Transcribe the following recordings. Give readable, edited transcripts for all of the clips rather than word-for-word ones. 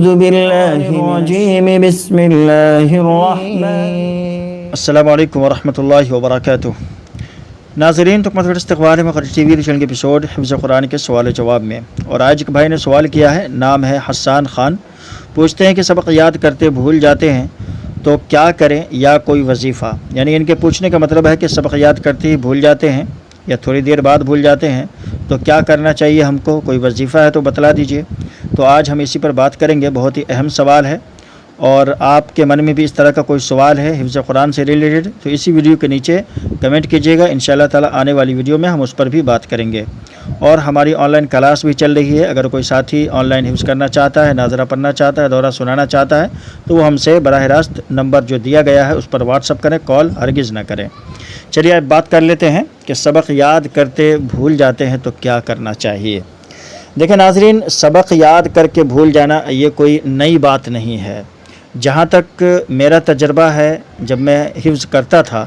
أعوذ بالله الرجيم بسم الله الرحمن السلام علیکم ورحمۃ اللہ وبرکاتہ۔ ناظرین، تکمت استقبال میں خرج ٹی وی چینل کے ایپیسوڈ حفظ قرآن کے سوال و جواب میں، اور آج ایک بھائی نے سوال کیا ہے، نام ہے حسان خان۔ پوچھتے ہیں کہ سبق یاد کرتے بھول جاتے ہیں تو کیا کریں، یا کوئی وظیفہ؟ یعنی ان کے پوچھنے کا مطلب ہے کہ سبق یاد کرتے ہی بھول جاتے ہیں یا تھوڑی دیر بعد بھول جاتے ہیں، تو کیا کرنا چاہیے ہم کو؟ کوئی وظیفہ ہے تو بتلا دیجئے۔ تو آج ہم اسی پر بات کریں گے، بہت ہی اہم سوال ہے، اور آپ کے من میں بھی اس طرح کا کوئی سوال ہے حفظ قرآن سے ریلیٹڈ تو اسی ویڈیو کے نیچے کمنٹ کیجیے گا، انشاءاللہ تعالی آنے والی ویڈیو میں ہم اس پر بھی بات کریں گے۔ اور ہماری آن لائن کلاس بھی چل رہی ہے، اگر کوئی ساتھی آن لائن حفظ کرنا چاہتا ہے، ناظرہ پڑھنا چاہتا ہے، دورہ سنانا چاہتا ہے، تو وہ ہم سے براہ راست نمبر جو دیا گیا ہے اس پر واٹس اپ کریں، کال ہرگز نہ کریں۔ چلیے اب بات کر لیتے ہیں کہ سبق یاد کرتے بھول جاتے ہیں تو کیا کرنا چاہیے۔ دیکھیں ناظرین، سبق یاد کر کے بھول جانا یہ کوئی نئی بات نہیں ہے۔ جہاں تک میرا تجربہ ہے، جب میں حفظ کرتا تھا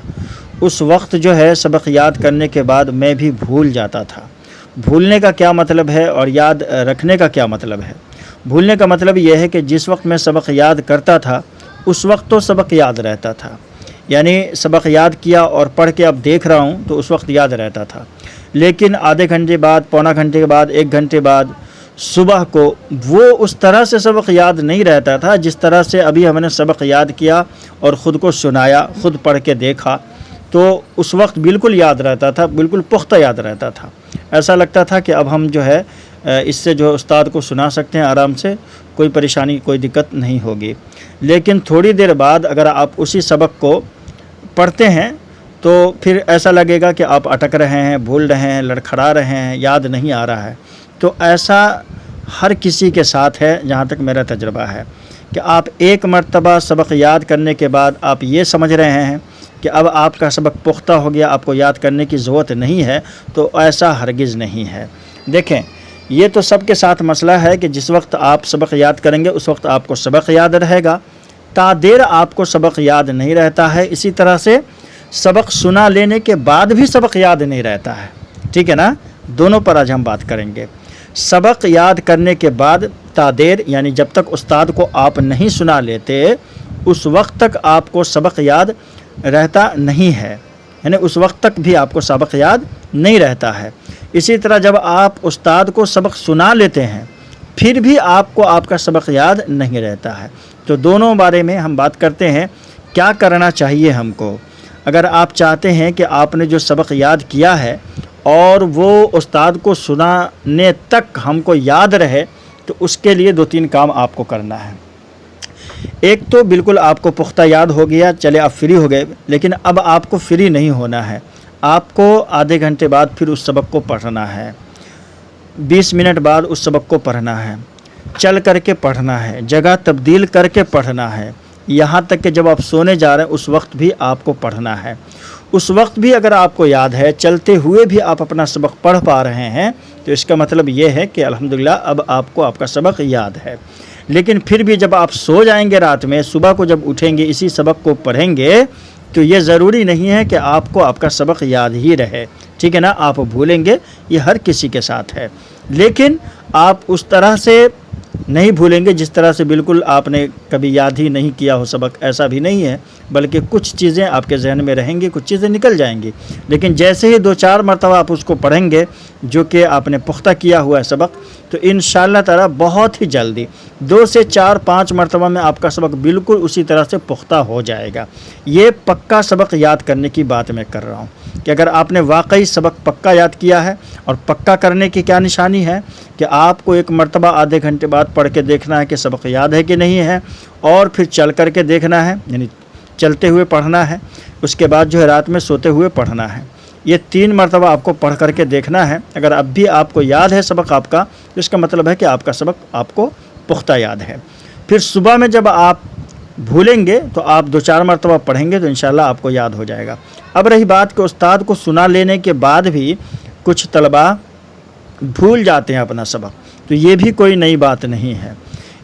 اس وقت جو ہے سبق یاد کرنے کے بعد میں بھی بھول جاتا تھا۔ بھولنے کا کیا مطلب ہے اور یاد رکھنے کا کیا مطلب ہے؟ بھولنے کا مطلب یہ ہے کہ جس وقت میں سبق یاد کرتا تھا اس وقت تو سبق یاد رہتا تھا، یعنی سبق یاد کیا اور پڑھ کے اب دیکھ رہا ہوں تو اس وقت یاد رہتا تھا، لیکن آدھے گھنٹے بعد، پونا گھنٹے کے بعد، 1 گھنٹے بعد، صبح کو وہ اس طرح سے سبق یاد نہیں رہتا تھا جس طرح سے ابھی ہم نے سبق یاد کیا اور خود کو سنایا، خود پڑھ کے دیکھا، تو اس وقت بالکل یاد رہتا تھا، بالکل پختہ یاد رہتا تھا۔ ایسا لگتا تھا کہ اب ہم جو ہے اس سے جو استاد کو سنا سکتے ہیں آرام سے، کوئی پریشانی، کوئی دقت نہیں ہوگی۔ لیکن تھوڑی دیر بعد اگر آپ اسی سبق کو پڑھتے ہیں تو پھر ایسا لگے گا کہ آپ اٹک رہے ہیں، بھول رہے ہیں، لڑکھڑا رہے ہیں، یاد نہیں آ رہا ہے۔ تو ایسا ہر کسی کے ساتھ ہے، جہاں تک میرا تجربہ ہے، کہ آپ ایک مرتبہ سبق یاد کرنے کے بعد آپ یہ سمجھ رہے ہیں کہ اب آپ کا سبق پختہ ہو گیا، آپ کو یاد کرنے کی ضرورت نہیں ہے، تو ایسا ہرگز نہیں ہے۔ دیکھیں، یہ تو سب کے ساتھ مسئلہ ہے کہ جس وقت آپ سبق یاد کریں گے اس وقت آپ کو سبق یاد رہے گا، تا دیر آپ کو سبق یاد نہیں رہتا ہے۔ اسی طرح سے سبق سنا لینے کے بعد بھی سبق یاد نہیں رہتا ہے، ٹھیک ہے نا؟ دونوں پر آج ہم بات کریں گے۔ سبق یاد کرنے کے بعد تا دیر، یعنی جب تک استاد کو آپ نہیں سنا لیتے اس وقت تک آپ کو سبق یاد رہتا نہیں ہے، یعنی اس وقت تک بھی آپ کو سبق یاد نہیں رہتا ہے۔ اسی طرح جب آپ استاد کو سبق سنا لیتے ہیں پھر بھی آپ کو آپ کا سبق یاد نہیں رہتا ہے۔ تو دونوں بارے میں ہم بات کرتے ہیں، کیا کرنا چاہیے ہم کو۔ اگر آپ چاہتے ہیں کہ آپ نے جو سبق یاد کیا ہے اور وہ استاد کو سنانے تک ہم کو یاد رہے، تو اس کے لیے 2-3 کام آپ کو کرنا ہے۔ ایک تو بالکل آپ کو پختہ یاد ہو گیا، چلے آپ فری ہو گئے، لیکن اب آپ کو فری نہیں ہونا ہے، آپ کو آدھے گھنٹے بعد پھر اس سبق کو پڑھنا ہے، 20 منٹ بعد اس سبق کو پڑھنا ہے، چل کر کے پڑھنا ہے، جگہ تبدیل کر کے پڑھنا ہے، یہاں تک کہ جب آپ سونے جا رہے ہیں اس وقت بھی آپ کو پڑھنا ہے۔ اس وقت بھی اگر آپ کو یاد ہے، چلتے ہوئے بھی آپ اپنا سبق پڑھ پا رہے ہیں، تو اس کا مطلب یہ ہے کہ الحمدللہ اب آپ کو آپ کا سبق یاد ہے۔ لیکن پھر بھی جب آپ سو جائیں گے رات میں، صبح کو جب اٹھیں گے اسی سبق کو پڑھیں گے، تو یہ ضروری نہیں ہے کہ آپ کو آپ کا سبق یاد ہی رہے، ٹھیک ہے نا؟ آپ بھولیں گے، یہ ہر کسی کے ساتھ ہے، لیکن آپ اس طرح سے نہیں بھولیں گے جس طرح سے بالکل آپ نے کبھی یاد ہی نہیں کیا ہو سبق، ایسا بھی نہیں ہے، بلکہ کچھ چیزیں آپ کے ذہن میں رہیں گی، کچھ چیزیں نکل جائیں گی، لیکن جیسے ہی 2-4 مرتبہ آپ اس کو پڑھیں گے جو کہ آپ نے پختہ کیا ہوا ہے سبق، تو انشاءاللہ تعالی بہت ہی جلدی 2 سے 4-5 مرتبہ میں آپ کا سبق بالکل اسی طرح سے پختہ ہو جائے گا۔ یہ پکا سبق یاد کرنے کی بات میں کر رہا ہوں کہ اگر آپ نے واقعی سبق پکا یاد کیا ہے، اور پکا کرنے کی کیا نشانی ہے کہ آپ کو ایک مرتبہ آدھے گھنٹے بعد پڑھ کے دیکھنا ہے کہ سبق یاد ہے کہ نہیں ہے، اور پھر چل کر کے دیکھنا ہے، یعنی چلتے ہوئے پڑھنا ہے، اس کے بعد جو ہے رات میں سوتے ہوئے پڑھنا ہے۔ یہ 3 مرتبہ آپ کو پڑھ کر کے دیکھنا ہے۔ اگر اب بھی آپ کو یاد ہے سبق آپ کا، تو اس کا مطلب ہے کہ آپ کا سبق آپ کو پختہ یاد ہے۔ پھر صبح میں جب آپ بھولیں گے تو آپ 2-4 مرتبہ پڑھیں گے تو انشاءاللہ آپ کو یاد ہو جائے گا۔ اب رہی بات کہ استاد کو سنا لینے کے بعد بھی کچھ طلباء بھول جاتے ہیں اپنا سبق، تو یہ بھی کوئی نئی بات نہیں ہے۔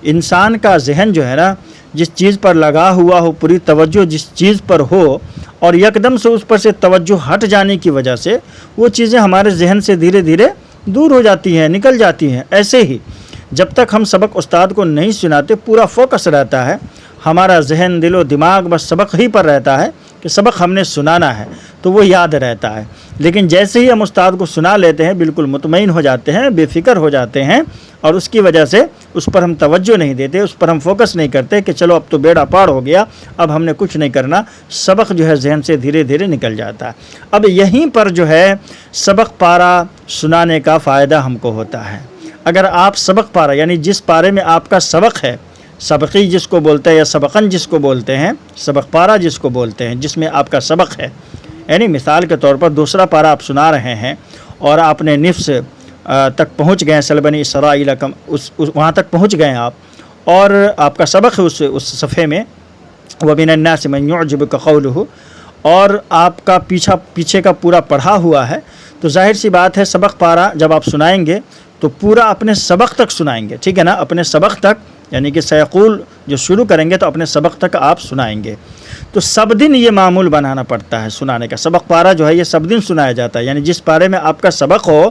انسان کا ذہن جو ہے نا، جس چیز پر لگا ہوا ہو، پوری توجہ جس چیز پر ہو، اور یکدم سے اس پر سے توجہ ہٹ جانے کی وجہ سے وہ چیزیں ہمارے ذہن سے دھیرے دھیرے دور ہو جاتی ہیں، نکل جاتی ہیں۔ ایسے ہی جب تک ہم سبق استاد کو نہیں سناتے پورا فوکس رہتا ہے، ہمارا ذہن دل و دماغ بس سبق ہی پر رہتا ہے کہ سبق ہم نے سنانا ہے، تو وہ یاد رہتا ہے۔ لیکن جیسے ہی ہم استاد کو سنا لیتے ہیں بالکل مطمئن ہو جاتے ہیں، بے فکر ہو جاتے ہیں، اور اس کی وجہ سے اس پر ہم توجہ نہیں دیتے، اس پر ہم فوکس نہیں کرتے کہ چلو اب تو بیڑا پار ہو گیا، اب ہم نے کچھ نہیں کرنا، سبق جو ہے ذہن سے دھیرے دھیرے نکل جاتا ہے۔ اب یہیں پر جو ہے سبق پارا سنانے کا فائدہ ہم کو ہوتا ہے۔ اگر آپ سبق پارا یعنی جس پارے میں آپ کا سبق ہے، سبقی جس کو بولتے ہیں یا سبقن جس کو بولتے ہیں، سبق پارا جس کو بولتے ہیں، جس میں آپ کا سبق ہے، یعنی مثال کے طور پر دوسرا پارا آپ سنا رہے ہیں اور آپ نے نفس تک پہنچ گئے، سل بنی اسرائیل وہاں تک پہنچ گئے آپ، اور آپ کا سبق ہے اس صفحے میں وَمِنَ النَّاسِ مَن يُعْجِبُكَ قَوْلُهُ، اور آپ کا پیچھے کا پورا پڑھا ہوا ہے، تو ظاہر سی بات ہے سبق پارا جب آپ سنائیں گے تو پورا اپنے سبق تک سنائیں گے، ٹھیک ہے نا، اپنے سبق تک، یعنی کہ سیقول جو شروع کریں گے تو اپنے سبق تک آپ سنائیں گے۔ تو سب دن یہ معمول بنانا پڑتا ہے سنانے کا، سبق پارا جو ہے یہ سب دن سنایا جاتا ہے، یعنی جس پارے میں آپ کا سبق ہو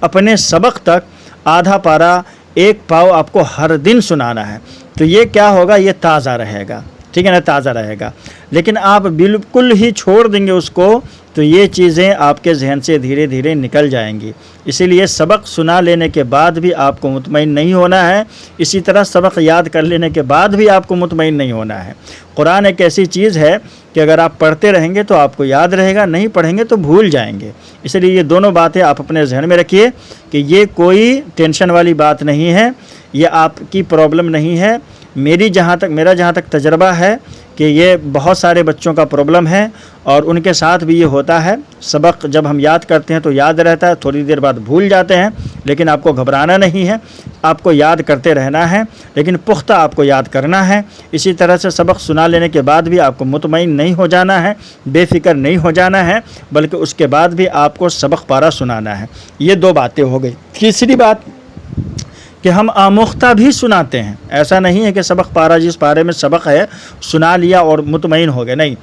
اپنے سبق تک آدھا پارا ایک پاؤ آپ کو ہر دن سنانا ہے، تو یہ کیا ہوگا، یہ تازہ رہے گا، ٹھیک ہے نا، تازہ رہے گا۔ لیکن آپ بالکل ہی چھوڑ دیں گے اس کو تو یہ چیزیں آپ کے ذہن سے دھیرے دھیرے نکل جائیں گی، اسی لیے سبق سنا لینے کے بعد بھی آپ کو مطمئن نہیں ہونا ہے، اسی طرح سبق یاد کر لینے کے بعد بھی آپ کو مطمئن نہیں ہونا ہے۔ قرآن ایک ایسی چیز ہے کہ اگر آپ پڑھتے رہیں گے تو آپ کو یاد رہے گا، نہیں پڑھیں گے تو بھول جائیں گے، اس لیے یہ دونوں باتیں آپ اپنے ذہن میں رکھیے کہ یہ کوئی ٹینشن والی بات نہیں ہے، یہ آپ کی پرابلم نہیں ہے۔ میرا جہاں تک تجربہ ہے کہ یہ بہت سارے بچوں کا پرابلم ہے، اور ان کے ساتھ بھی یہ ہوتا ہے، سبق جب ہم یاد کرتے ہیں تو یاد رہتا ہے، تھوڑی دیر بعد بھول جاتے ہیں، لیکن آپ کو گھبرانا نہیں ہے، آپ کو یاد کرتے رہنا ہے، لیکن پختہ آپ کو یاد کرنا ہے۔ اسی طرح سے سبق سنا لینے کے بعد بھی آپ کو مطمئن نہیں ہو جانا ہے، بے فکر نہیں ہو جانا ہے، بلکہ اس کے بعد بھی آپ کو سبق پارا سنانا ہے۔ یہ دو باتیں ہو گئی۔ تیسری بات کہ ہم آموختہ بھی سناتے ہیں، ایسا نہیں ہے کہ سبق پارا جس پارے میں سبق ہے سنا لیا اور مطمئن ہو گئے، نہیں،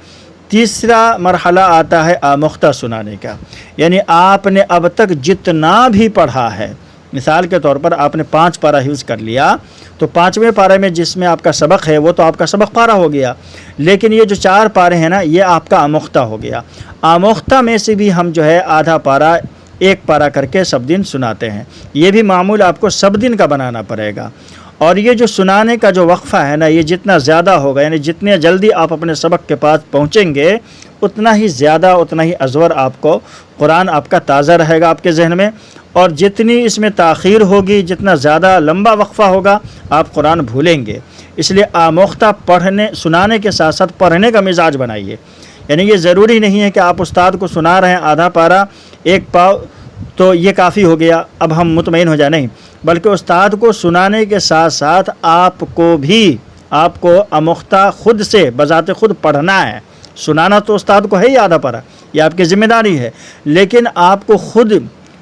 تیسرا مرحلہ آتا ہے آموختہ سنانے کا، یعنی آپ نے اب تک جتنا بھی پڑھا ہے، مثال کے طور پر آپ نے 5 پارا حفظ کر لیا، تو 5ویں پارے میں جس میں آپ کا سبق ہے وہ تو آپ کا سبق پارا ہو گیا، لیکن یہ جو 4 پارے ہیں نا یہ آپ کا آموختہ ہو گیا۔ آموختہ میں سے بھی ہم جو ہے آدھا پارا ایک پارا کر کے سب دن سناتے ہیں، یہ بھی معمول آپ کو سب دن کا بنانا پڑے گا۔ اور یہ جو سنانے کا جو وقفہ ہے نا یہ جتنا زیادہ ہوگا، یعنی جتنے جلدی آپ اپنے سبق کے پاس پہنچیں گے اتنا ہی زیادہ، اتنا ہی ازور آپ کو قرآن آپ کا تازہ رہے گا آپ کے ذہن میں، اور جتنی اس میں تاخیر ہوگی، جتنا زیادہ لمبا وقفہ ہوگا آپ قرآن بھولیں گے۔ اس لیے آموختہ سنانے کے ساتھ ساتھ پڑھنے کا مزاج بنائیے، یعنی یہ ضروری نہیں ہے کہ آپ استاد کو سنا رہے ہیں آدھا پارا ایک پاؤ تو یہ کافی ہو گیا اب ہم مطمئن ہو جائیں، نہیں، بلکہ استاد کو سنانے کے ساتھ ساتھ آپ کو آموختہ خود سے بذات خود پڑھنا ہے۔ سنانا تو استاد کو ہے ہی آدھا پارا، یہ آپ کی ذمہ داری ہے، لیکن آپ کو خود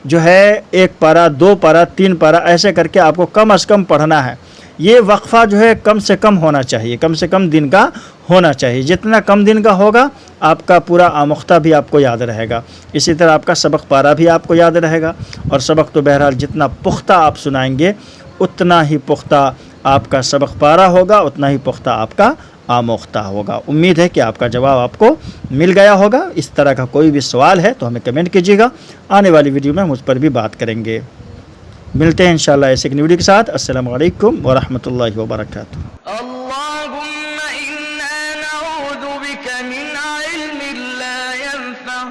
جو ہے 1 پارا 2 پارا 3 پارا ایسے کر کے آپ کو کم از کم پڑھنا ہے۔ یہ وقفہ جو ہے کم سے کم ہونا چاہیے، کم سے کم دن کا ہونا چاہیے، جتنا کم دن کا ہوگا آپ کا پورا آموختہ بھی آپ کو یاد رہے گا، اسی طرح آپ کا سبق پارا بھی آپ کو یاد رہے گا، اور سبق تو بہرحال جتنا پختہ آپ سنائیں گے اتنا ہی پختہ آپ کا سبق پارا ہوگا، اتنا ہی پختہ آپ کا آموختہ ہوگا۔ امید ہے کہ آپ کا جواب آپ کو مل گیا ہوگا۔ اس طرح کا کوئی بھی سوال ہے تو ہمیں کمنٹ کیجیے گا، آنے والی ویڈیو میں مجھ پر بھی بات کریں گے۔ ملتے ہیں انشاءاللہ ایسے ایک ویڈیو کے ساتھ۔ السلام علیکم ورحمۃ اللہ وبرکاتہ۔ اللهم إنا نعوذ بك من علم لا ينفع